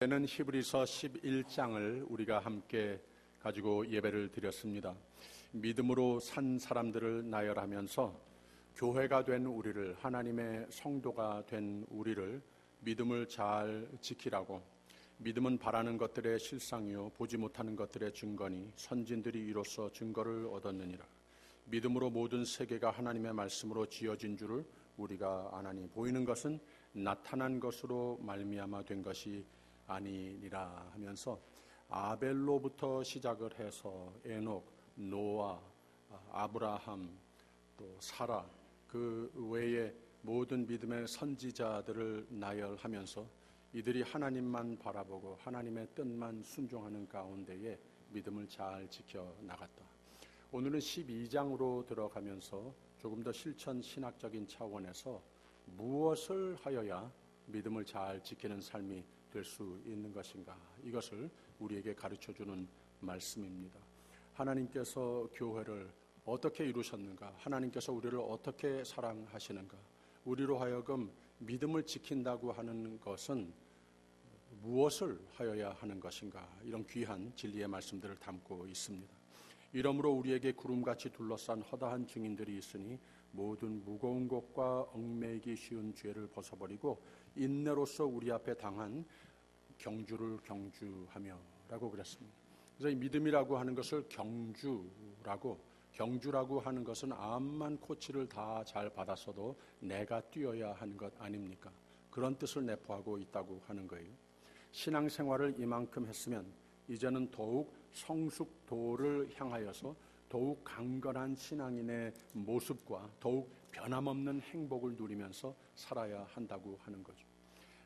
는 히브리서 11장을 우리가 함께 가지고 예배를 드렸습니다. 믿음으로 산 사람들을 나열하면서 교회가 된 우리를, 하나님의 성도가 된 우리를 믿음을 잘 지키라고, 믿음은 바라는 것들의 실상이요 보지 못하는 것들의 증거니 선진들이 이로써 증거를 얻었느니라. 믿음으로 모든 세계가 하나님의 말씀으로 지어진 줄을 우리가 아나니 보이는 것은 나타난 것으로 말미암아 된 것이 아니니라 하면서 아벨로부터 시작을 해서 에녹, 노아, 아브라함, 또 사라, 그 외에 모든 믿음의 선지자들을 나열하면서 이들이 하나님만 바라보고 하나님의 뜻만 순종하는 가운데에 믿음을 잘 지켜나갔다. 오늘은 12장으로 들어가면서 조금 더 실천 신학적인 차원에서 무엇을 하여야 믿음을 잘 지키는 삶이 될 수 있는 것인가, 이것을 우리에게 가르쳐주는 말씀입니다. 하나님께서 교회를 어떻게 이루셨는가, 하나님께서 우리를 어떻게 사랑하시는가, 우리로 하여금 믿음을 지킨다고 하는 것은 무엇을 하여야 하는 것인가, 이런 귀한 진리의 말씀들을 담고 있습니다. 이러므로 우리에게 구름같이 둘러싼 허다한 증인들이 있으니 모든 무거운 것과 얽매이기 쉬운 죄를 벗어버리고 인내로서 우리 앞에 당한 경주를 경주하며 라고 그랬습니다. 그래서 이 믿음이라고 하는 것을 경주라고 하는 것은 암만 코치를 다 잘 받았어도 내가 뛰어야 하는 것 아닙니까? 그런 뜻을 내포하고 있다고 하는 거예요. 신앙생활을 이만큼 했으면 이제는 더욱 성숙도를 향하여서 더욱 강건한 신앙인의 모습과 더욱 변함없는 행복을 누리면서 살아야 한다고 하는 거죠.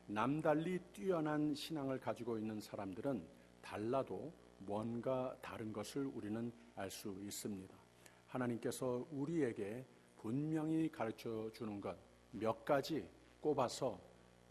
남달리 뛰어난 신앙을 가지고 있는 사람들은 달라도 뭔가 다른 것을 우리는 알 수 있습니다. 하나님께서 우리에게 분명히 가르쳐 주는 것 몇 가지 꼽아서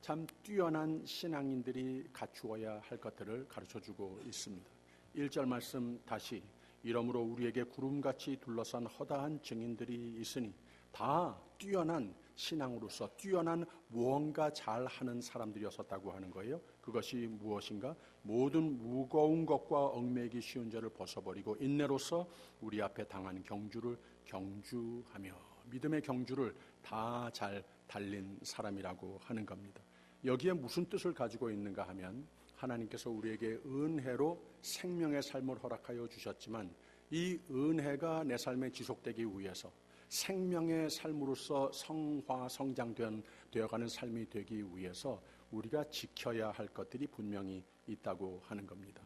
참 뛰어난 신앙인들이 갖추어야 할 것들을 가르쳐주고 있습니다. 1절 말씀 다시, 이러므로 우리에게 구름같이 둘러싼 허다한 증인들이 있으니, 다 뛰어난 신앙으로서 뛰어난 무언가 잘하는 사람들이었었다고 하는 거예요. 그것이 무엇인가? 모든 무거운 것과 얽매이기 쉬운 죄를 벗어버리고 인내로서 우리 앞에 당한 경주를 경주하며, 믿음의 경주를 다 잘 달린 사람이라고 하는 겁니다. 여기에 무슨 뜻을 가지고 있는가 하면, 하나님께서 우리에게 은혜로 생명의 삶을 허락하여 주셨지만 이 은혜가 내 삶에 지속되기 위해서 생명의 삶으로서 성화 성장되어가는 삶이 되기 위해서 우리가 지켜야 할 것들이 분명히 있다고 하는 겁니다.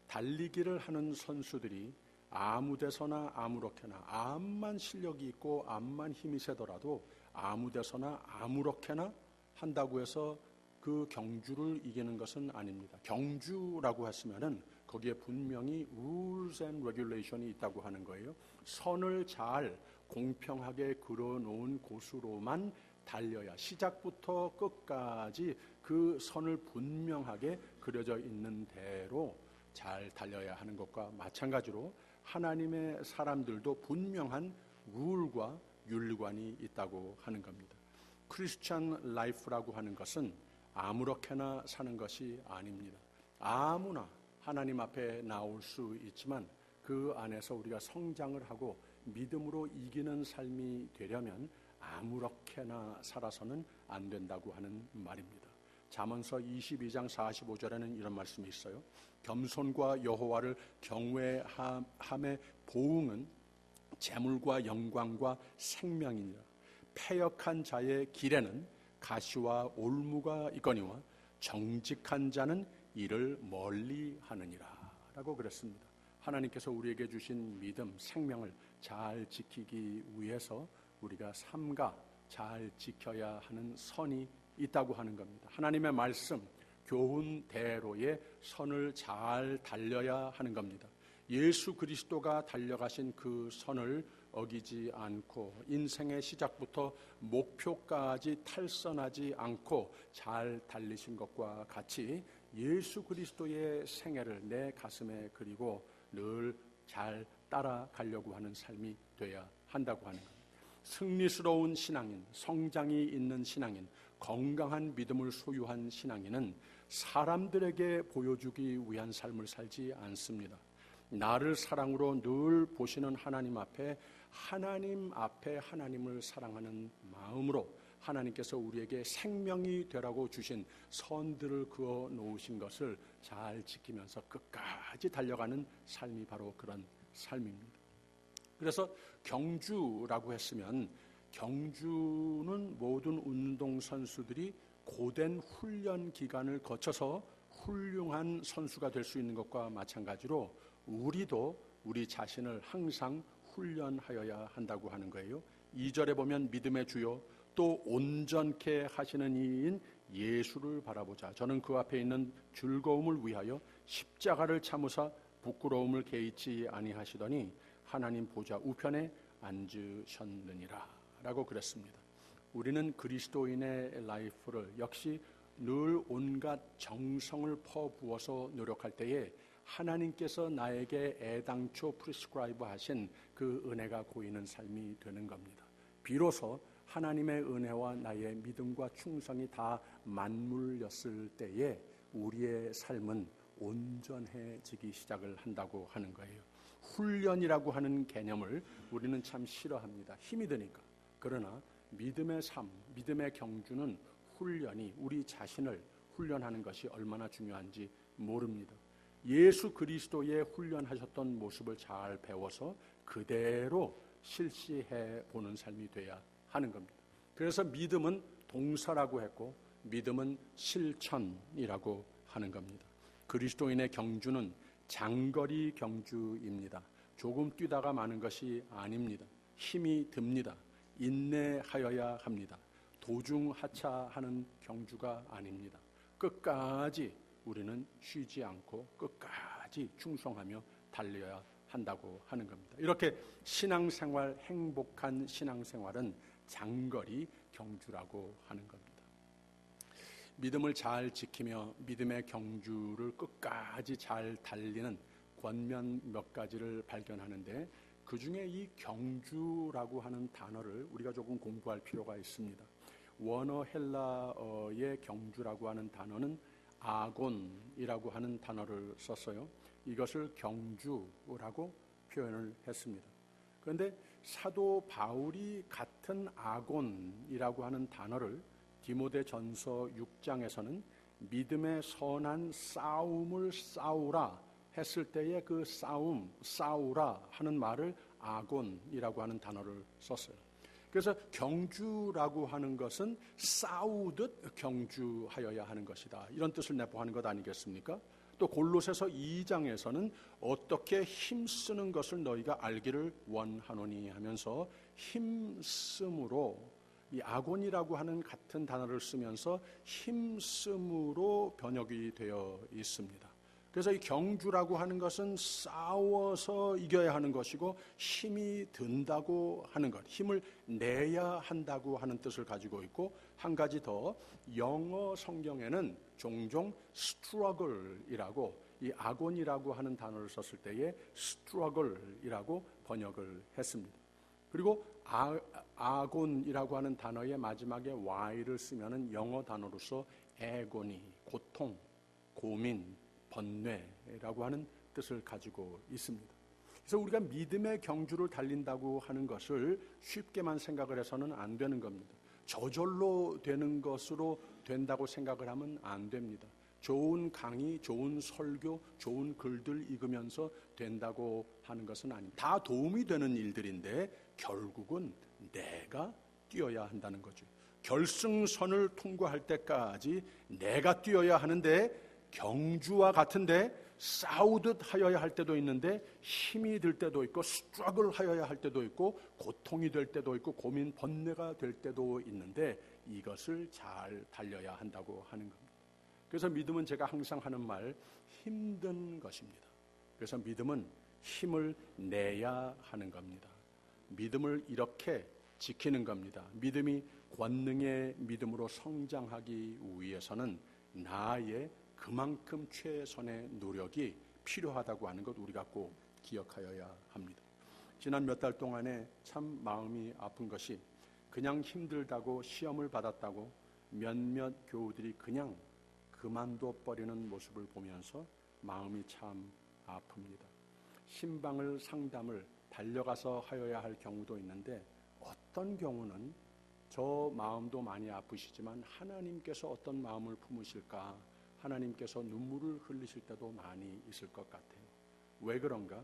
달리기를 하는 선수들이 아무 데서나 아무렇게나, 암만 실력이 있고 암만 힘이 세더라도 아무 데서나 아무렇게나 한다고 해서 그 경주를 이기는 것은 아닙니다. 경주라고 했으면은 거기에 분명히 rules and regulation이 있다고 하는 거예요. 선을 잘 공평하게 그려놓은 곳으로만 달려야, 시작부터 끝까지 그 선을 분명하게 그려져 있는 대로 잘 달려야 하는 것과 마찬가지로 하나님의 사람들도 분명한 룰과 윤리관이 있다고 하는 겁니다. 크리스천 라이프라고 하는 것은 아무렇게나 사는 것이 아닙니다. 아무나 하나님 앞에 나올 수 있지만 그 안에서 우리가 성장을 하고 믿음으로 이기는 삶이 되려면 아무렇게나 살아서는 안 된다고 하는 말입니다. 잠언서 22장 45절에는 이런 말씀이 있어요. 겸손과 여호와를 경외함의 보응은 재물과 영광과 생명이니라. 패역한 자의 길에는 가시와 올무가 있거니와 정직한 자는 이를 멀리 하느니라 라고 그랬습니다. 하나님께서 우리에게 주신 믿음, 생명을 잘 지키기 위해서 우리가 삼가 잘 지켜야 하는 선이 있다고 하는 겁니다. 하나님의 말씀, 교훈대로의 선을 잘 달려야 하는 겁니다. 예수 그리스도가 달려가신 그 선을 어기지 않고 인생의 시작부터 목표까지 탈선하지 않고 잘 달리신 것과 같이 예수 그리스도의 생애를 내 가슴에 그리고 늘 잘 따라가려고 하는 삶이 돼야 한다고 하는 겁니다. 승리스러운 신앙인, 성장이 있는 신앙인, 건강한 믿음을 소유한 신앙인은 사람들에게 보여주기 위한 삶을 살지 않습니다. 나를 사랑으로 늘 보시는 하나님 앞에 하나님을 사랑하는 마음으로 하나님께서 우리에게 생명이 되라고 주신 선들을 그어 놓으신 것을 잘 지키면서 끝까지 달려가는 삶이 바로 그런 삶입니다. 그래서 경주라고 했으면, 경주는 모든 운동선수들이 고된 훈련 기간을 거쳐서 훌륭한 선수가 될 수 있는 것과 마찬가지로 우리도 우리 자신을 항상 훈련하여야 한다고 하는 거예요. 2절에 보면 믿음의 주요 또 온전케 하시는 이인 예수를 바라보자. 저는 그 앞에 있는 즐거움을 위하여 십자가를 참으사 부끄러움을 개의치 아니하시더니 하나님 보좌 우편에 앉으셨느니라 라고 그랬습니다. 우리는 그리스도인의 라이프를 역시 늘 온갖 정성을 퍼부어서 노력할 때에 하나님께서 나에게 애당초 프리스크라이브 하신 그 은혜가 고이는 삶이 되는 겁니다. 비로소 하나님의 은혜와 나의 믿음과 충성이 다 맞물렸을 때에 우리의 삶은 온전해지기 시작을 한다고 하는 거예요. 훈련이라고 하는 개념을 우리는 참 싫어합니다. 힘이 드니까. 그러나 믿음의 삶, 믿음의 경주는 훈련이, 우리 자신을 훈련하는 것이 얼마나 중요한지 모릅니다. 예수 그리스도의 훈련하셨던 모습을 잘 배워서 그대로 실시해 보는 삶이 돼야 하는 겁니다. 그래서 믿음은 동사라고 했고 믿음은 실천이라고 하는 겁니다. 그리스도인의 경주는 장거리 경주입니다. 조금 뛰다가 마는 것이 아닙니다. 힘이 듭니다. 인내하여야 합니다. 도중하차하는 경주가 아닙니다. 끝까지 우리는 쉬지 않고 끝까지 충성하며 달려야 한다고 하는 겁니다. 이렇게 신앙생활, 행복한 신앙생활은 장거리 경주라고 하는 겁니다. 믿음을 잘 지키며 믿음의 경주를 끝까지 잘 달리는 권면 몇 가지를 발견하는데, 그 중에 이 경주라고 하는 단어를 우리가 조금 공부할 필요가 있습니다. 원어 헬라어의 경주라고 하는 단어는 아곤이라고 하는 단어를 썼어요. 이것을 경주라고 표현을 했습니다. 그런데 사도 바울이 같은 아곤이라고 하는 단어를 디모데 전서 6장에서는 믿음의 선한 싸움을 싸우라 했을 때에 그 싸우라 하는 말을 아곤이라고 하는 단어를 썼어요. 그래서 경주라고 하는 것은 싸우듯 경주하여야 하는 것이다, 이런 뜻을 내포하는 것 아니겠습니까? 또 골로새서 2장에서는 어떻게 힘쓰는 것을 너희가 알기를 원하노니 하면서 힘쓰므로, 이 아곤이라고 하는 같은 단어를 쓰면서 힘쓰므로 번역이 되어 있습니다. 그래서 이 경주라고 하는 것은 싸워서 이겨야 하는 것이고 힘이 든다고 하는 것, 힘을 내야 한다고 하는 뜻을 가지고 있고, 한 가지 더, 영어 성경에는 종종 struggle이라고, 이 아곤이라고 하는 단어를 썼을 때에 struggle이라고 번역을 했습니다. 그리고 아곤이라고 하는 단어의 마지막에 y를 쓰면은 영어 단어로서 애고니, 고통, 고민, 번뇌라고 하는 뜻을 가지고 있습니다. 그래서 우리가 믿음의 경주를 달린다고 하는 것을 쉽게만 생각을 해서는 안 되는 겁니다. 저절로 되는 것으로 된다고 생각을 하면 안 됩니다. 좋은 강의, 좋은 설교, 좋은 글들 읽으면서 된다고 하는 것은 아닙니다. 다 도움이 되는 일들인데 결국은 내가 뛰어야 한다는 거죠. 결승선을 통과할 때까지 내가 뛰어야 하는데, 경주와 같은데 싸우듯 하여야 할 때도 있는데 힘이 들 때도 있고 스트러글 하여야 할 때도 있고 고통이 될 때도 있고 고민 번뇌가 될 때도 있는데 이것을 잘 달려야 한다고 하는 겁니다. 그래서 믿음은 제가 항상 하는 말, 힘든 것입니다. 그래서 믿음은 힘을 내야 하는 겁니다. 믿음을 이렇게 지키는 겁니다. 믿음이 권능의 믿음으로 성장하기 위해서는 나의 그만큼 최선의 노력이 필요하다고 하는 것 우리가 꼭 기억하여야 합니다. 지난 몇 달 동안에 참 마음이 아픈 것이, 그냥 힘들다고 시험을 받았다고 몇몇 교우들이 그냥 그만둬 버리는 모습을 보면서 마음이 참 아픕니다. 신방을 상담을 달려가서 하여야 할 경우도 있는데 어떤 경우는 저 마음도 많이 아프시지만 하나님께서 어떤 마음을 품으실까, 하나님께서 눈물을 흘리실 때도 많이 있을 것 같아요. 왜 그런가?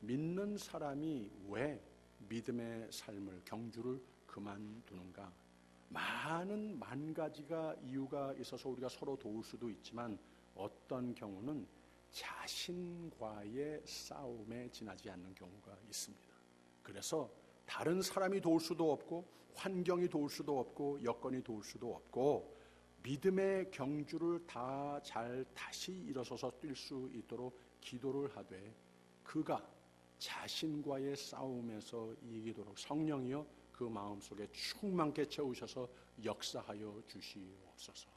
믿는 사람이 왜 믿음의 삶을, 경주를 그만두는가? 많은 만 가지가 이유가 있어서 우리가 서로 도울 수도 있지만 어떤 경우는 자신과의 싸움에 지나지 않는 경우가 있습니다. 그래서 다른 사람이 도울 수도 없고 환경이 도울 수도 없고 여건이 도울 수도 없고 믿음의 경주를 다 잘 다시 일어서서 뛸 수 있도록 기도를 하되 그가 자신과의 싸움에서 이기도록 성령이여 그 마음속에 충만케 채우셔서 역사하여 주시옵소서.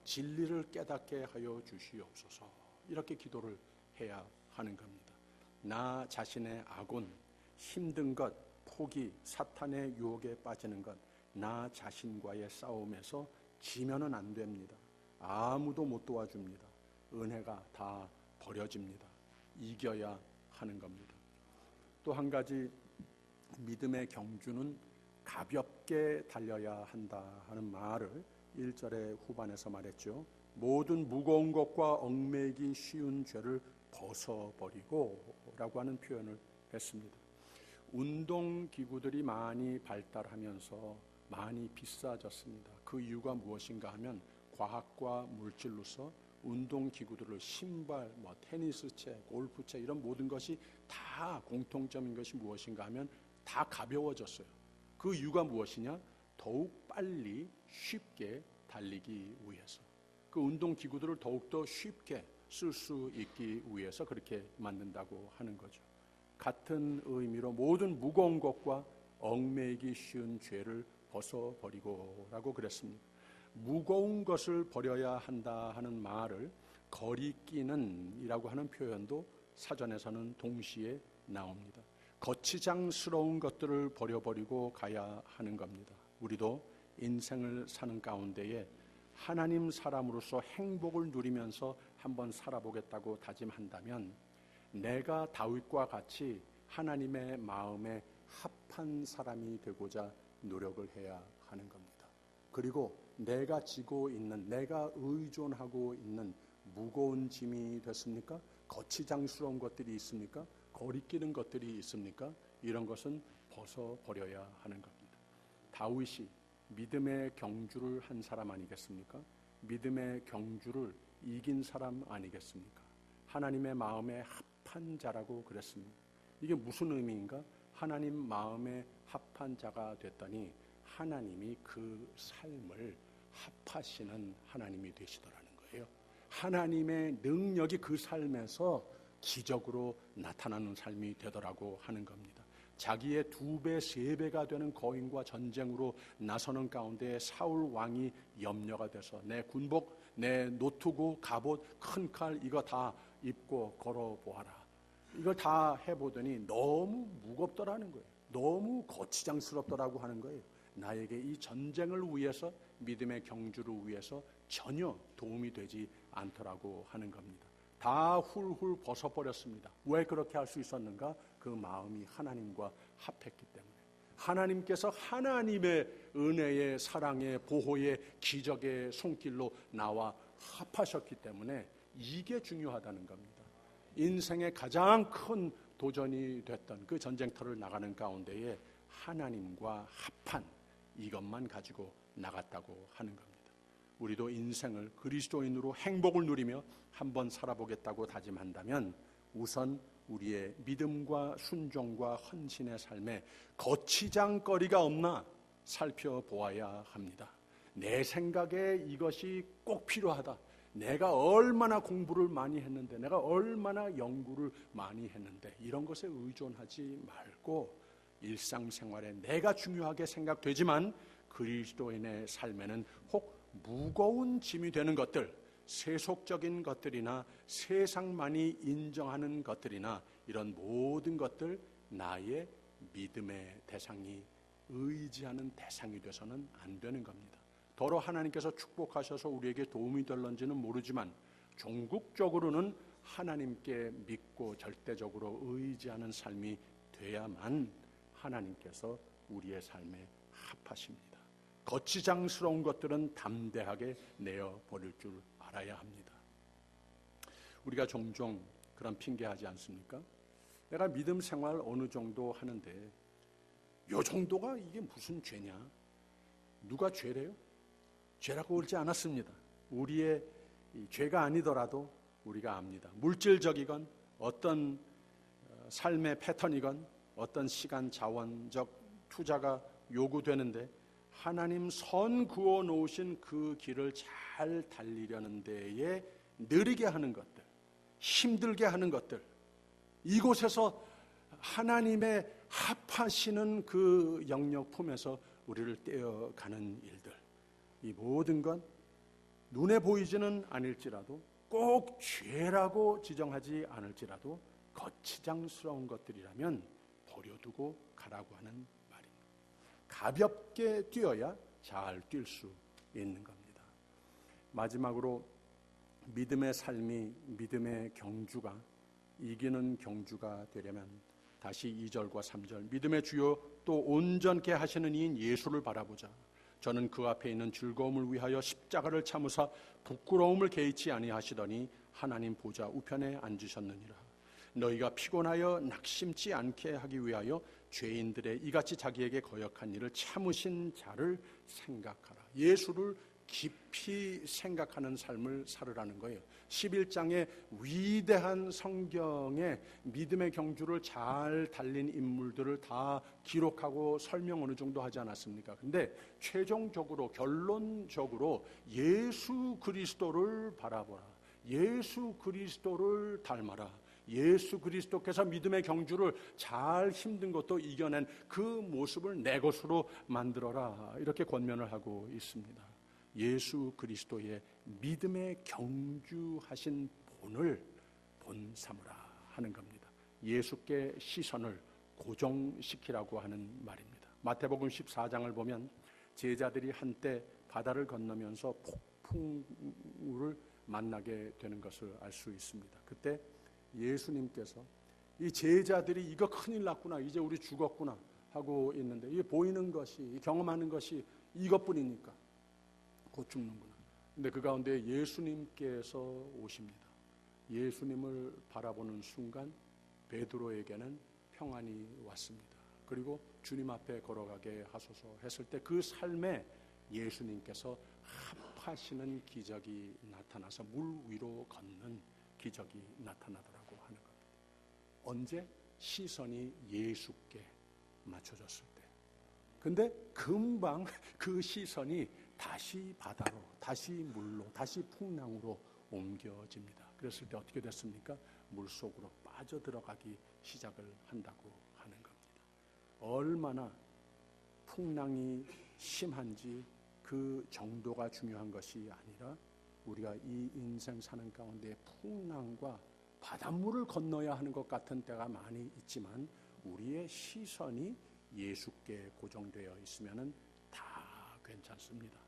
진리를 깨닫게 하여 주시옵소서. 이렇게 기도를 해야 하는 겁니다. 나 자신의 악운, 힘든 것, 포기, 사탄의 유혹에 빠지는 것, 나 자신과의 싸움에서 지면은 안 됩니다. 아무도 못 도와줍니다. 은혜가 다 버려집니다. 이겨야 하는 겁니다. 또 한 가지 믿음의 경주는 가볍게 달려야 한다 하는 말을 1절의 후반에서 말했죠. 모든 무거운 것과 얽매이기 쉬운 죄를 벗어버리고 라고 하는 표현을 했습니다. 운동기구들이 많이 발달하면서 많이 비싸졌습니다. 그 이유가 무엇인가 하면 과학과 물질로서 운동기구들을 신발, 테니스채, 골프채 이런 모든 것이 다 공통점인 것이 무엇인가 하면 다 가벼워졌어요. 그 이유가 무엇이냐? 더욱 빨리 쉽게 달리기 위해서. 그 운동기구들을 더욱더 쉽게 쓸 수 있기 위해서 그렇게 만든다고 하는 거죠. 같은 의미로 모든 무거운 것과 얽매이기 쉬운 죄를 벗어버리고 라고 그랬습니다. 무거운 것을 버려야 한다 하는 말을 거리끼는 이라고 하는 표현도 사전에서는 동시에 나옵니다. 거치장스러운 것들을 버려버리고 가야 하는 겁니다. 우리도 인생을 사는 가운데에 하나님 사람으로서 행복을 누리면서 한번 살아보겠다고 다짐한다면 내가 다윗과 같이 하나님의 마음에 합한 사람이 되고자 노력을 해야 하는 겁니다. 그리고 내가 지고 있는, 내가 의존하고 있는 무거운 짐이 됐습니까? 거치장스러운 것들이 있습니까? 거리끼는 것들이 있습니까? 이런 것은 벗어버려야 하는 겁니다. 다윗이 믿음의 경주를 한 사람 아니겠습니까? 믿음의 경주를 이긴 사람 아니겠습니까? 하나님의 마음에 합한 자라고 그랬습니다. 이게 무슨 의미인가? 하나님 마음에 합한 자가 됐더니 하나님이 그 삶을 합하시는 하나님이 되시더라는 거예요. 하나님의 능력이 그 삶에서 기적으로 나타나는 삶이 되더라고 하는 겁니다. 자기의 2배, 3배가 되는 거인과 전쟁으로 나서는 가운데 사울 왕이 염려가 돼서 내 군복, 내 노트구, 갑옷, 큰 칼 이거 다 입고 걸어보아라. 이걸 다 해보더니 너무 무겁더라는 거예요. 너무 거치장스럽더라고 하는 거예요. 나에게 이 전쟁을 위해서, 믿음의 경주를 위해서 전혀 도움이 되지 않더라고 하는 겁니다. 다 훌훌 벗어버렸습니다. 왜 그렇게 할 수 있었는가? 그 마음이 하나님과 합했기 때문에. 하나님께서 하나님의 은혜의 사랑의 보호의 기적의 손길로 나와 합하셨기 때문에 이게 중요하다는 겁니다. 인생의 가장 큰 도전이 됐던 그 전쟁터를 나가는 가운데에 하나님과 합한 이것만 가지고 나갔다고 하는 겁니다. 우리도 인생을 그리스도인으로 행복을 누리며 한번 살아보겠다고 다짐한다면 우선 우리의 믿음과 순종과 헌신의 삶에 거치장거리가 없나 살펴보아야 합니다. 내 생각에 이것이 꼭 필요하다. 내가 얼마나 공부를 많이 했는데, 내가 얼마나 연구를 많이 했는데, 이런 것에 의존하지 말고 일상생활에 내가 중요하게 생각되지만 그리스도인의 삶에는 혹 무거운 짐이 되는 것들, 세속적인 것들이나 세상만이 인정하는 것들이나 이런 모든 것들 나의 믿음의 대상이 의지하는 대상이 돼서는 안 되는 겁니다. 더러 하나님께서 축복하셔서 우리에게 도움이 될런지는 모르지만 종국적으로는 하나님께 믿고 절대적으로 의지하는 삶이 돼야만 하나님께서 우리의 삶에 합하십니다. 거치장스러운 것들은 담대하게 내어버릴 줄 알아야 합니다. 우리가 종종 그런 핑계하지 않습니까? 내가 믿음 생활 어느 정도 하는데 요 정도가 이게 무슨 죄냐? 누가 죄래요? 죄라고 그러지 않았습니다. 우리의 죄가 아니더라도 우리가 압니다. 물질적이건 어떤 삶의 패턴이건 어떤 시간 자원적 투자가 요구되는데 하나님 선 그어 놓으신 그 길을 잘 달리려는 데에 느리게 하는 것들, 힘들게 하는 것들, 이곳에서 하나님의 합하시는 그 영역 품에서 우리를 떼어가는 일들, 이 모든 건 눈에 보이지는 않을지라도 꼭 죄라고 지정하지 않을지라도 거치장스러운 것들이라면 버려두고 가라고 하는 말입니다. 가볍게 뛰어야 잘 뛸 수 있는 겁니다. 마지막으로 믿음의 삶이 믿음의 경주가 이기는 경주가 되려면 다시 2절과 3절 믿음의 주요 또 온전케 하시는 이인 예수를 바라보자. 저는 그 앞에 있는 즐거움을 위하여 십자가를 참으사 부끄러움을 개의치 아니하시더니 하나님 보좌 우편에 앉으셨느니라. 너희가 피곤하여 낙심치 않게 하기 위하여 죄인들의 이같이 자기에게 거역한 일을 참으신 자를 생각하라. 예수를 깊이 생각하는 삶을 살으라는 거예요. 11장의 위대한 성경의 믿음의 경주를 잘 달린 인물들을 다 기록하고 설명 어느 정도 하지 않았습니까? 근데 최종적으로 결론적으로 예수 그리스도를 바라보라. 예수 그리스도를 닮아라. 예수 그리스도께서 믿음의 경주를 잘 힘든 것도 이겨낸 그 모습을 내 것으로 만들어라. 이렇게 권면을 하고 있습니다. 예수 그리스도의 믿음의 경주하신 본을 본 삼으라 하는 겁니다. 예수께 시선을 고정시키라고 하는 말입니다. 마태복음 14장을 보면 제자들이 한때 바다를 건너면서 폭풍우를 만나게 되는 것을 알 수 있습니다. 그때 예수님께서 이 제자들이 이거 큰일 났구나, 이제 우리 죽었구나 하고 있는데 이 보이는 것이, 경험하는 것이 이것뿐이니까 곧 죽는구나. 근데 그 가운데 예수님께서 오십니다. 예수님을 바라보는 순간 베드로에게는 평안이 왔습니다. 그리고 주님 앞에 걸어가게 하소서 했을 때 그 삶에 예수님께서 합하시는 기적이 나타나서 물 위로 걷는 기적이 나타나더라고 하는 겁니다. 언제? 시선이 예수께 맞춰졌을 때. 근데 금방 그 시선이 다시 바다로, 다시 물로, 다시 풍랑으로 옮겨집니다. 그랬을 때 어떻게 됐습니까? 물속으로 빠져들어가기 시작을 한다고 하는 겁니다. 얼마나 풍랑이 심한지 그 정도가 중요한 것이 아니라 우리가 이 인생 사는 가운데 풍랑과 바닷물을 건너야 하는 것 같은 때가 많이 있지만 우리의 시선이 예수께 고정되어 있으면 다 괜찮습니다.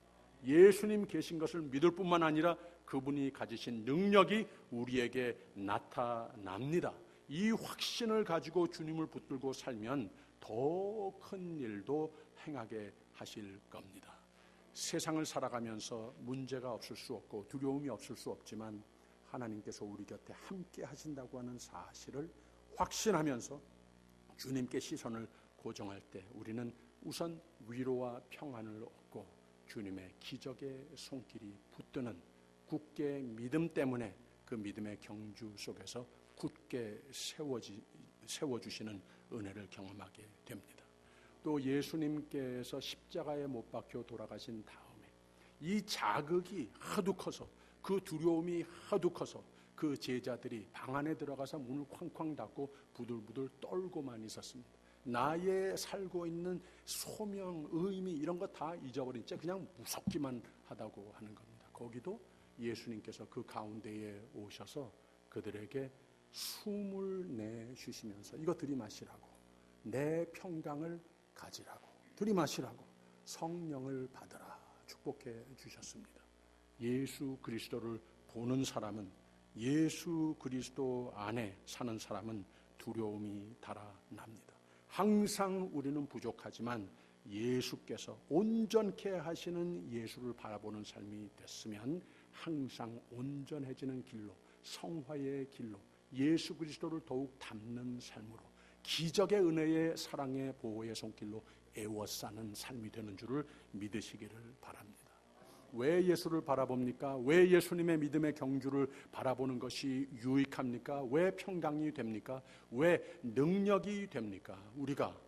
예수님 계신 것을 믿을 뿐만 아니라 그분이 가지신 능력이 우리에게 나타납니다. 이 확신을 가지고 주님을 붙들고 살면 더 큰 일도 행하게 하실 겁니다. 세상을 살아가면서 문제가 없을 수 없고 두려움이 없을 수 없지만 하나님께서 우리 곁에 함께 하신다고 하는 사실을 확신하면서 주님께 시선을 고정할 때 우리는 우선 위로와 평안을 얻고 주님의 기적의 손길이 붙드는 굳게 믿음 때문에 그 믿음의 경주 속에서 굳게 세워주시는 은혜를 경험하게 됩니다. 또 예수님께서 십자가에 못 박혀 돌아가신 다음에 이 자극이 하도 커서 그 두려움이 하도 커서 그 제자들이 방 안에 들어가서 문을 쾅쾅 닫고 부들부들 떨고만 있었습니다. 나의 살고 있는 소명, 의미 이런 거 다 잊어버린 채 그냥 무섭기만 하다고 하는 겁니다. 거기도 예수님께서 그 가운데에 오셔서 그들에게 숨을 내쉬시면서 이거 들이마시라고, 내 평강을 가지라고, 들이마시라고, 성령을 받으라 축복해 주셨습니다. 예수 그리스도를 보는 사람은, 예수 그리스도 안에 사는 사람은 두려움이 달아납니다. 항상 우리는 부족하지만 예수께서 온전케 하시는 예수를 바라보는 삶이 됐으면 항상 온전해지는 길로, 성화의 길로, 예수 그리스도를 더욱 닮는 삶으로, 기적의 은혜의 사랑의 보호의 손길로 애워싸는 삶이 되는 줄을 믿으시기를 바랍니다. 왜 예수를 바라봅니까? 왜 예수님의 믿음의 경주를 바라보는 것이 유익합니까? 왜 평강이 됩니까? 왜 능력이 됩니까? 우리가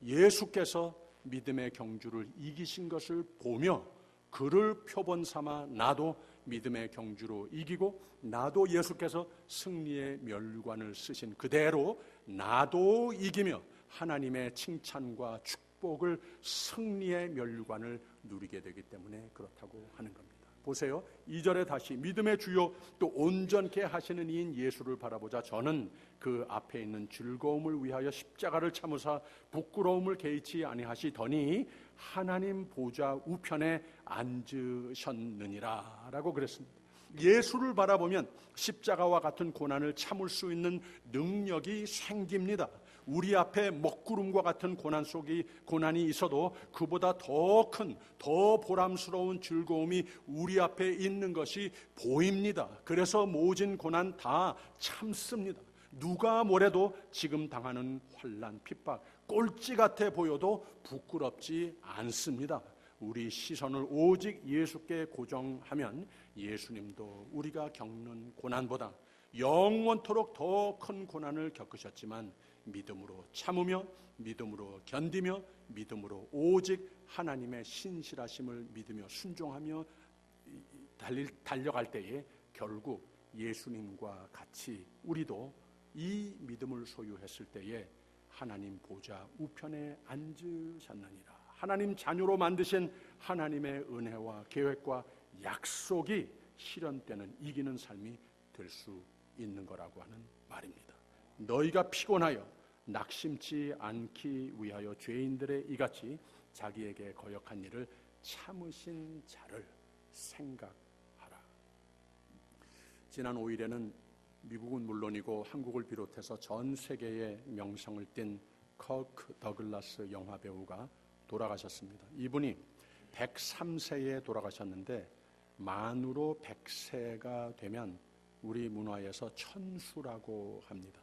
예수께서 믿음의 경주를 이기신 것을 보며 그를 표본 삼아 나도 믿음의 경주로 이기고, 나도 예수께서 승리의 멸관을 쓰신 그대로 나도 이기며 하나님의 칭찬과 축복을, 승리의 멸관을 누리게 되기 때문에 그렇다고 하는 겁니다. 보세요. 2절에 다시 믿음의 주요 또 온전케 하시는 이인 예수를 바라보자. 저는 그 앞에 있는 즐거움을 위하여 십자가를 참으사 부끄러움을 개의치 아니하시더니 하나님 보좌 우편에 앉으셨느니라 라고 그랬습니다. 예수를 바라보면 십자가와 같은 고난을 참을 수 있는 능력이 생깁니다. 우리 앞에 먹구름과 같은 고난이 있어도 그보다 더 큰, 더 보람스러운 즐거움이 우리 앞에 있는 것이 보입니다. 그래서 모진 고난 다 참습니다. 누가 뭐래도 지금 당하는 환난, 핍박, 꼴찌 같아 보여도 부끄럽지 않습니다. 우리 시선을 오직 예수께 고정하면 예수님도 우리가 겪는 고난보다 영원토록 더 큰 고난을 겪으셨지만 믿음으로 참으며, 믿음으로 견디며, 믿음으로 오직 하나님의 신실하심을 믿으며 순종하며 달려갈 때에 결국 예수님과 같이 우리도 이 믿음을 소유했을 때에 하나님 보좌 우편에 앉으셨느니라. 하나님 자녀로 만드신 하나님의 은혜와 계획과 약속이 실현되는 이기는 삶이 될 수 있는 거라고 하는 말입니다. 너희가 피곤하여 낙심치 않기 위하여 죄인들의 이같이 자기에게 거역한 일을 참으신 자를 생각하라. 지난 5일에는 미국은 물론이고 한국을 비롯해서 전 세계의 명성을 띈 커크 더글라스 영화배우가 돌아가셨습니다. 이분이 103세에 돌아가셨는데 만으로 100세가 되면 우리 문화에서 천수라고 합니다.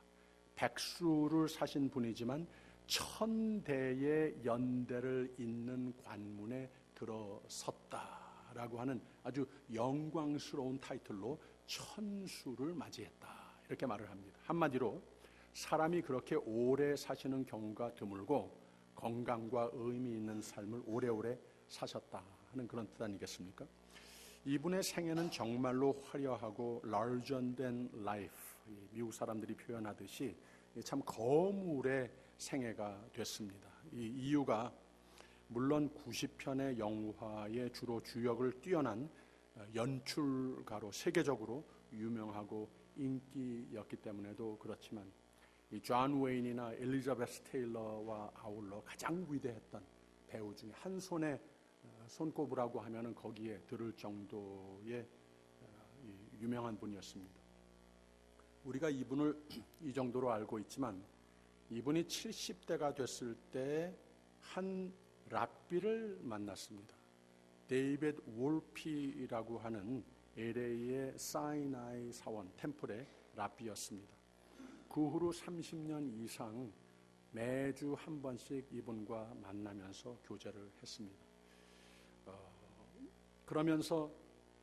백수를 사신 분이지만 1000대의 연대를 잇는 관문에 들어섰다라고 하는 아주 영광스러운 타이틀로 천수를 맞이했다, 이렇게 말을 합니다. 한마디로 사람이 그렇게 오래 사시는 경우가 드물고 건강과 의미 있는 삶을 오래오래 사셨다 하는 그런 뜻 아니겠습니까? 이분의 생애는 정말로 화려하고 larger than life, 미국 사람들이 표현하듯이 참 거물의 생애가 됐습니다. 이 이유가 물론 90편의 영화의 주로 주역을 뛰어난 연출가로 세계적으로 유명하고 인기였기 때문에도 그렇지만 이 존 웨인이나 엘리자베스 테일러와 아울러 가장 위대했던 배우 중에 한 손에 손꼽으라고 하면은 거기에 들을 정도의 유명한 분이었습니다. 우리가 이분을 이 정도로 알고 있지만 이분이 70대가 됐을 때 한 랍비를 만났습니다. 데이빗 월피라고 하는 LA의 사이나이 사원 템플의 랍비였습니다. 그 후로 30년 이상 매주 한 번씩 이분과 만나면서 교제를 했습니다. 그러면서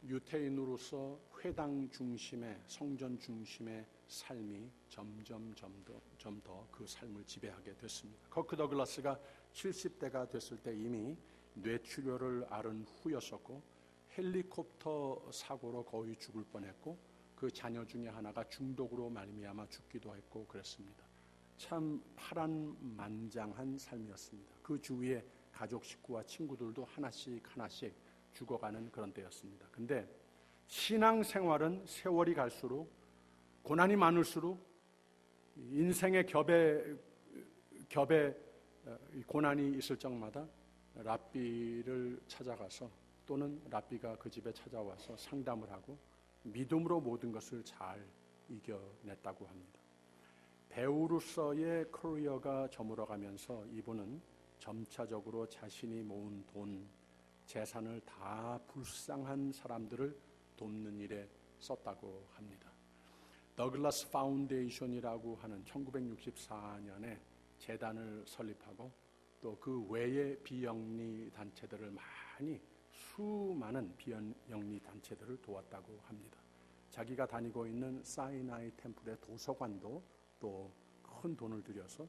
유태인으로서 회당 중심의, 성전 중심의 삶이 점점 더 그 삶을 지배하게 됐습니다. 커크 더글라스가 70대가 됐을 때 이미 뇌출혈을 앓은 후였었고 헬리콥터 사고로 거의 죽을 뻔했고 그 자녀 중에 하나가 중독으로 말미암아 죽기도 했고 그랬습니다. 참 파란만장한 삶이었습니다. 그 주위에 가족 식구와 친구들도 하나씩 죽어가는 그런 때였습니다. 근데 신앙생활은 세월이 갈수록 고난이 많을수록 인생의 겹에 고난이 있을 적마다 랍비를 찾아가서 또는 랍비가 그 집에 찾아와서 상담을 하고 믿음으로 모든 것을 잘 이겨냈다고 합니다. 배우로서의 커리어가 저물어가면서 이분은 점차적으로 자신이 모은 돈, 재산을 다 불쌍한 사람들을 돕는 일에 썼다고 합니다. 더글라스 파운데이션이라고 하는 1964년에 재단을 설립하고 또 그 외의 비영리 단체들을 수많은 비영리 단체들을 도왔다고 합니다. 자기가 다니고 있는 사이나이 템플의 도서관도 또 큰 돈을 들여서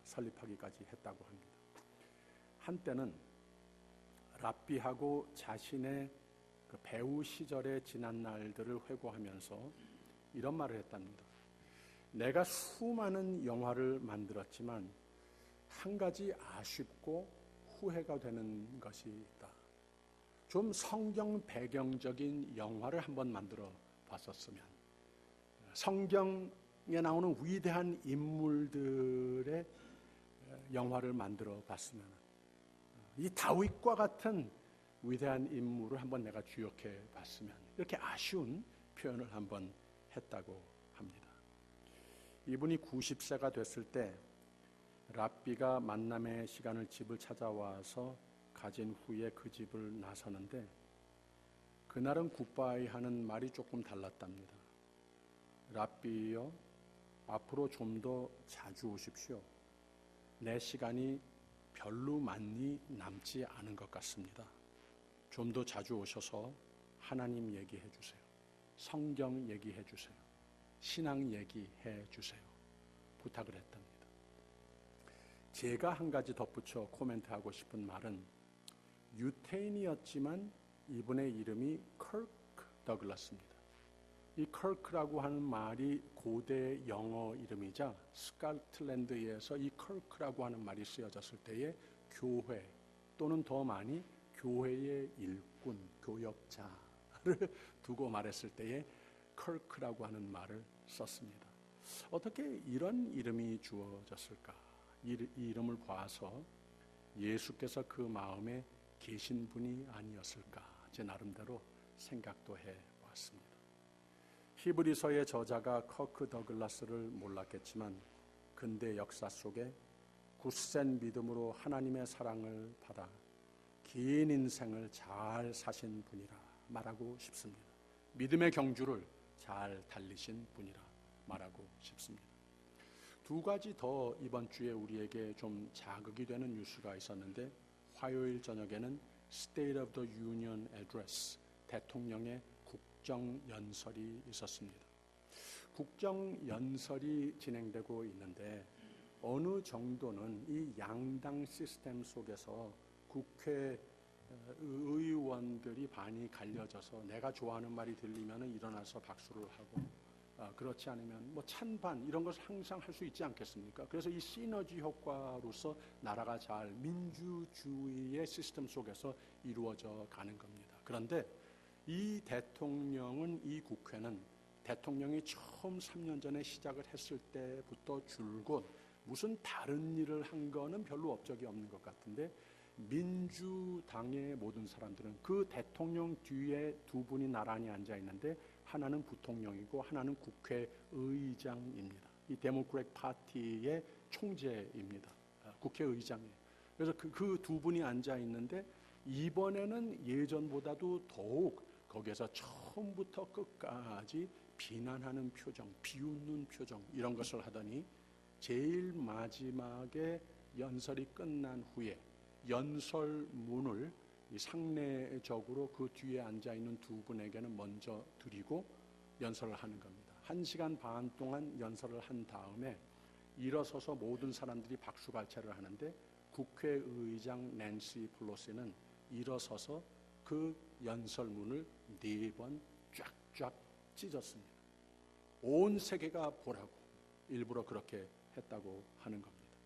설립하기까지 했다고 합니다. 한때는 랍비하고 자신의 그 배우 시절의 지난 날들을 회고하면서 이런 말을 했답니다. 내가 수많은 영화를 만들었지만 한 가지 아쉽고 후회가 되는 것이 있다. 좀 성경 배경적인 영화를 한번 만들어 봤었으면, 성경에 나오는 위대한 인물들의 영화를 만들어 봤으면, 이 다윗과 같은 위대한 인물을 한번 내가 주역해 봤으면, 이렇게 아쉬운 표현을 한번 했다고 합니다. 이분이 90세가 됐을 때 랍비가 만남의 시간을 집을 찾아와서 가진 후에 그 집을 나서는데 그날은 굿바이 하는 말이 조금 달랐답니다. 랍비여, 앞으로 좀 더 자주 오십시오. 내 시간이 별로 많이 남지 않은 것 같습니다. 좀 더 자주 오셔서 하나님 얘기해 주세요. 성경 얘기해 주세요. 신앙 얘기해 주세요. 부탁을 했답니다. 제가 한 가지 덧붙여 코멘트하고 싶은 말은 유태인이었지만 이분의 이름이 커크 더글라스입니다. 이 커크라고 하는 말이 고대 영어 이름이자 스코틀랜드에서 이 커크라고 하는 말이 쓰여졌을 때에 교회 또는 더 많이 교회의 일꾼, 교역자를 두고 말했을 때에 커크라고 하는 말을 썼습니다. 어떻게 이런 이름이 주어졌을까? 이 이름을 봐서 예수께서 그 마음에 계신 분이 아니었을까? 제 나름대로 생각도 해봤습니다. 히브리서의 저자가 커크 더글라스를 몰랐겠지만 근대 역사 속에 굳센 믿음으로 하나님의 사랑을 받아 긴 인생을 잘 사신 분이라 말하고 싶습니다. 믿음의 경주를 잘 달리신 분이라 말하고 싶습니다. 두 가지 더 이번 주에 우리에게 좀 자극이 되는 뉴스가 있었는데, 화요일 저녁에는 State of the Union Address, 대통령의 국정연설이 있었습니다. 국정연설이 진행되고 있는데 어느 정도는 이 양당 시스템 속에서 국회 의원들이 반이 갈려져서 내가 좋아하는 말이 들리면 일어나서 박수를 하고, 그렇지 않으면 뭐 찬반 이런 것을 항상 할 수 있지 않겠습니까? 그래서 이 시너지 효과로서 나라가 잘 민주주의의 시스템 속에서 이루어져 가는 겁니다. 그런데 이 대통령은, 이 국회는 대통령이 처음 3년 전에 시작을 했을 때부터 줄곧 무슨 다른 일을 한 거는 별로 업적이 없는 것 같은데, 민주당의 모든 사람들은 그 대통령 뒤에 두 분이 나란히 앉아 있는데 하나는 부통령이고 하나는 국회의장입니다. 이 데모크랙 파티의 총재입니다. 국회의장이에요. 그래서 그 두 분이 앉아 있는데 이번에는 예전보다도 더욱 거기에서 처음부터 끝까지 비난하는 표정, 비웃는 표정 이런 것을 하더니 제일 마지막에 연설이 끝난 후에 연설문을 상례적으로 그 뒤에 앉아있는 두 분에게는 먼저 드리고 연설을 하는 겁니다. 1시간 반 동안 연설을 한 다음에 일어서서 모든 사람들이 박수갈채를 하는데 국회의장 낸시 플로시는 일어서서 그 연설문을 4번 쫙쫙 찢었습니다. 온 세계가 보라고 일부러 그렇게 했다고 하는 겁니다.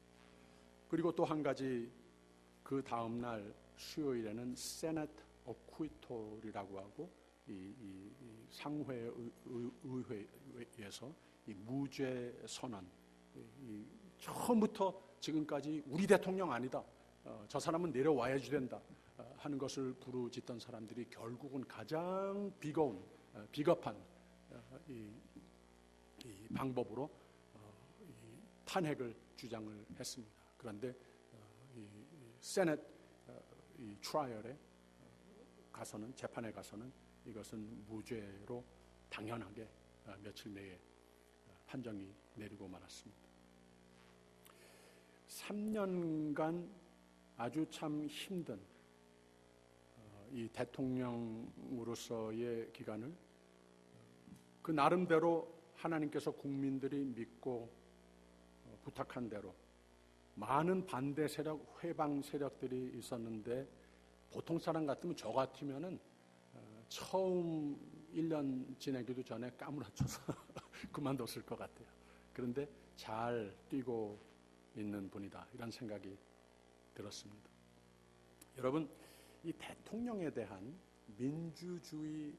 그리고 또 한 가지, 그 다음 날 수요일에는 세네트 어퀴톨이라고 하고 이 상회의회에서 이 무죄 선언, 처음부터 지금까지 우리 대통령 아니다, 저 사람은 내려와야지 된다, 하는 것을 부르짖던 사람들이 결국은 가장 비겁한 이 방법으로 이 탄핵을 주장을 했습니다. 그런데 이 세넷 이 트라이얼에 가서는, 재판에 가서는 이것은 무죄로 당연하게 며칠 내에 판정이 내리고 말았습니다. 3년간 아주 참 힘든 이 대통령으로서의 기간을 그 나름대로 하나님께서 국민들이 믿고 부탁한 대로 많은 반대 세력, 회방 세력들이 있었는데 보통 사람 같으면 저 같으면은 처음 1년 지내기도 전에 까무러쳐서 그만뒀을 것 같아요. 그런데 잘 뛰고 있는 분이다, 이런 생각이 들었습니다. 여러분, 이 대통령에 대한 민주주의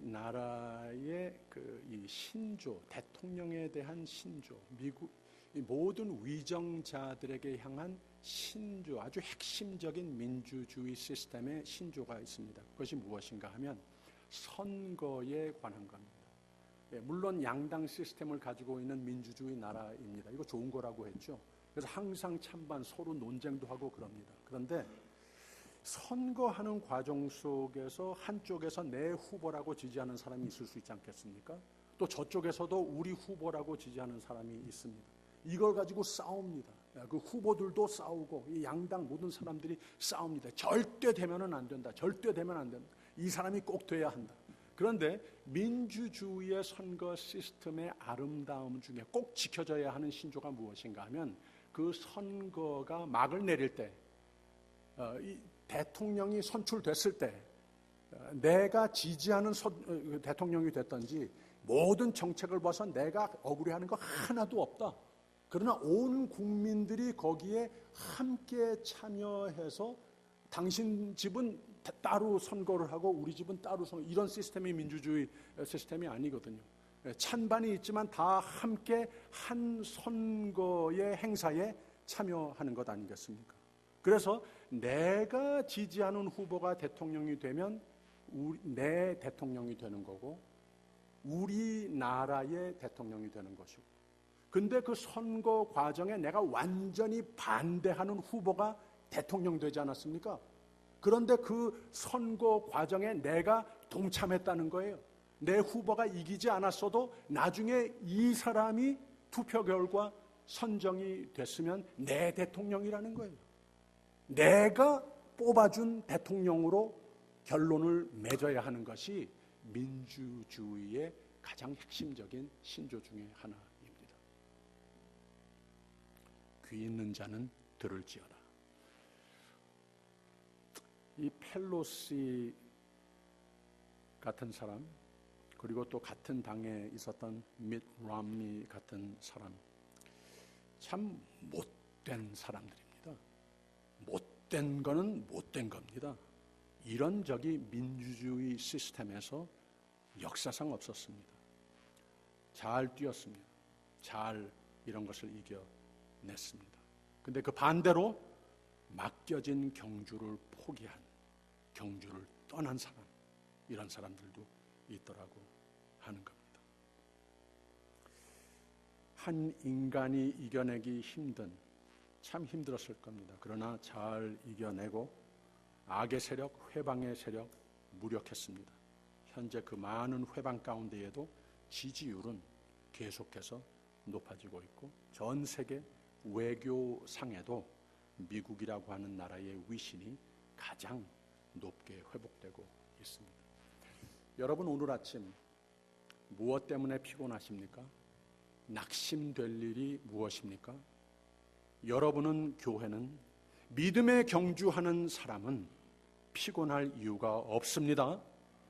나라의 이 신조, 대통령에 대한 신조, 미국 이 모든 위정자들에게 향한 신조, 아주 핵심적인 민주주의 시스템의 신조가 있습니다. 그것이 무엇인가 하면 선거에 관한 겁니다. 물론 양당 시스템을 가지고 있는 민주주의 나라입니다. 이거 좋은 거라고 했죠. 그래서 항상 찬반 서로 논쟁도 하고 그럽니다. 그런데 선거하는 과정 속에서 한쪽에서 내 후보라고 지지하는 사람이 있을 수 있지 않겠습니까? 또 저쪽에서도 우리 후보라고 지지하는 사람이 있습니다. 이걸 가지고 싸웁니다. 그 후보들도 싸우고 이 양당 모든 사람들이 싸웁니다. 절대 되면은 안 된다. 절대 되면 안 된다. 이 사람이 꼭 돼야 한다. 그런데 민주주의의 선거 시스템의 아름다움 중에 꼭 지켜져야 하는 신조가 무엇인가 하면 그 선거가 막을 내릴 때, 이 대통령이 선출됐을 때 내가 지지하는 대통령이 됐든지 모든 정책을 봐서 내가 억울해하는 거 하나도 없다. 그러나 온 국민들이 거기에 함께 참여해서 당신 집은 따로 선거를 하고 우리 집은 따로 선거, 이런 시스템이 민주주의 시스템이 아니거든요. 찬반이 있지만 다 함께 한 선거의 행사에 참여하는 것 아니겠습니까? 그래서 내가 지지하는 후보가 대통령이 되면 내 대통령이 되는 거고 우리나라의 대통령이 되는 것이고, 근데 그 선거 과정에 내가 완전히 반대하는 후보가 대통령 되지 않았습니까? 그런데 그 선거 과정에 내가 동참했다는 거예요. 내 후보가 이기지 않았어도 나중에 이 사람이 투표 결과 선정이 됐으면 내 대통령이라는 거예요. 내가 뽑아준 대통령으로 결론을 맺어야 하는 것이 민주주의의 가장 핵심적인 신조 중에 하나입니다. 귀 있는 자는 들을지어다. 이 펠로시 같은 사람, 그리고 또 같은 당에 있었던 밋 롬니 같은 사람, 참 못된 사람들입니다. 못된 거는 못된 겁니다. 이런 적이 민주주의 시스템에서 역사상 없었습니다. 잘 뛰었습니다. 잘 이런 것을 이겨냈습니다. 근데 그 반대로 맡겨진 경주를 포기한, 경주를 떠난 사람, 이런 사람들도 있더라고 하는 겁니다. 한 인간이 이겨내기 힘든, 참 힘들었을 겁니다. 그러나 잘 이겨내고 악의 세력, 회방의 세력 무력했습니다. 현재 그 많은 회방 가운데에도 지지율은 계속해서 높아지고 있고 전 세계 외교상에도 미국이라고 하는 나라의 위신이 가장 높게 회복되고 있습니다. 여러분, 오늘 아침 무엇 때문에 피곤하십니까? 낙심될 일이 무엇입니까? 여러분은, 교회는, 믿음의 경주하는 사람은 피곤할 이유가 없습니다.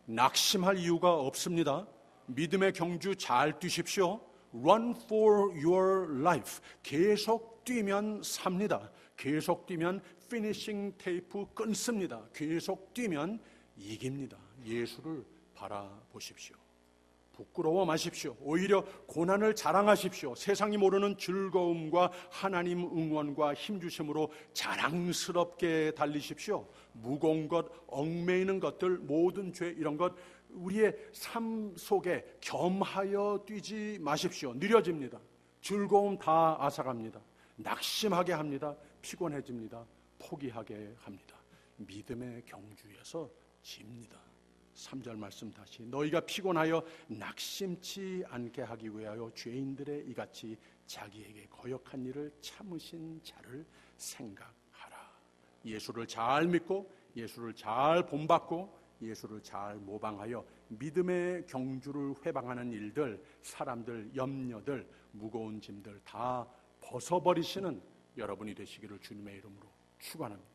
낙심할 이유가 없습니다. 믿음의 경주 잘 뛰십시오. Run for your life. 계속 뛰면 삽니다. 계속 뛰면 피니싱 테이프 끊습니다. 계속 뛰면 이깁니다. 예수를 바라보십시오. 부끄러워 마십시오. 오히려 고난을 자랑하십시오. 세상이 모르는 즐거움과 하나님 응원과 힘주심으로 자랑스럽게 달리십시오. 무거운 것, 얽매이는 것들, 모든 죄 이런 것 우리의 삶 속에 겸하여 뛰지 마십시오. 느려집니다. 즐거움 다 앗아갑니다. 낙심하게 합니다. 피곤해집니다. 포기하게 합니다. 믿음의 경주에서 집니다. 3절 말씀 다시 너희가 피곤하여 낙심치 않게 하기 위하여 죄인들의 이같이 자기에게 거역한 일을 참으신 자를 생각하라. 예수를 잘 믿고 예수를 잘 본받고 예수를 잘 모방하여 믿음의 경주를 회방하는 일들, 사람들, 염려들, 무거운 짐들 다 벗어버리시는 여러분이 되시기를 주님의 이름으로 축원합니다.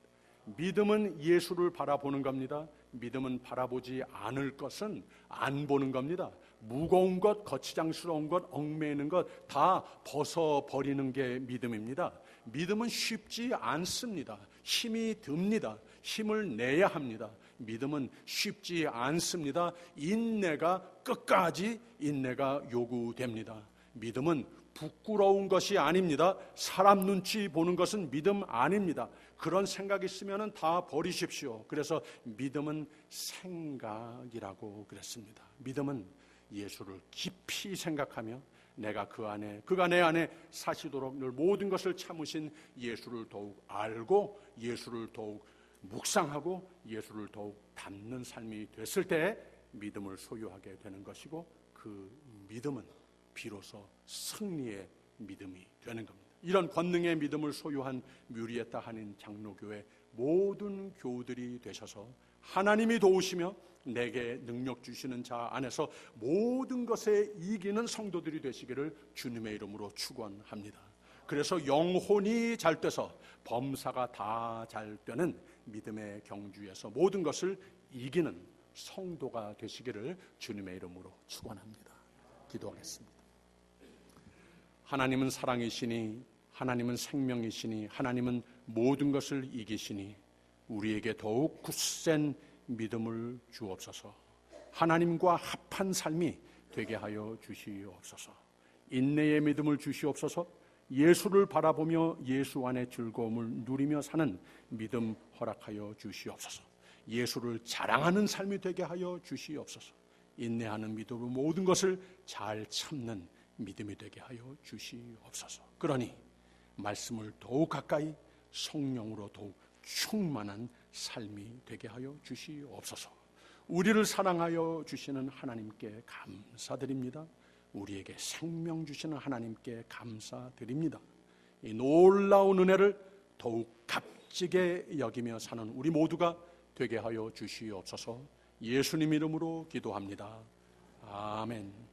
믿음은 예수를 바라보는 겁니다. 믿음은 바라보지 않을 것은 안 보는 겁니다. 무거운 것, 거치장스러운 것, 얽매이는 것 다 벗어버리는 게 믿음입니다. 믿음은 쉽지 않습니다. 힘이 듭니다. 힘을 내야 합니다. 믿음은 쉽지 않습니다. 인내가 끝까지 인내가 요구됩니다. 믿음은 부끄러운 것이 아닙니다. 사람 눈치 보는 것은 믿음 아닙니다. 그런 생각이 있으면 다 버리십시오. 그래서 믿음은 생각이라고 그랬습니다. 믿음은 예수를 깊이 생각하며 내가 그가 내 안에 사시도록 늘 모든 것을 참으신 예수를 더욱 알고 예수를 더욱 묵상하고 예수를 더욱 닮는 삶이 됐을 때 믿음을 소유하게 되는 것이고 그 믿음은 비로소 승리의 믿음이 되는 겁니다. 이런 권능의 믿음을 소유한 뮤리에타 한인 장로교회 모든 교우들이 되셔서 하나님이 도우시며 내게 능력 주시는 자 안에서 모든 것에 이기는 성도들이 되시기를 주님의 이름으로 축원합니다. 그래서 영혼이 잘 돼서 범사가 다 잘 되는 믿음의 경주에서 모든 것을 이기는 성도가 되시기를 주님의 이름으로 축원합니다. 기도하겠습니다. 하나님은 사랑이시니 하나님은 생명이시니 하나님은 모든 것을 이기시니 우리에게 더욱 굳센 믿음을 주옵소서. 하나님과 합한 삶이 되게 하여 주시옵소서. 인내의 믿음을 주시옵소서. 예수를 바라보며 예수 안의 즐거움을 누리며 사는 믿음 허락하여 주시옵소서. 예수를 자랑하는 삶이 되게 하여 주시옵소서. 인내하는 믿음으로 모든 것을 잘 참는 믿음이 되게 하여 주시옵소서. 그러니 말씀을 더욱 가까이 성령으로 더욱 충만한 삶이 되게 하여 주시옵소서. 우리를 사랑하여 주시는 하나님께 감사드립니다. 우리에게 생명 주시는 하나님께 감사드립니다. 이 놀라운 은혜를 더욱 값지게 여기며 사는 우리 모두가 되게 하여 주시옵소서. 예수님 이름으로 기도합니다. 아멘.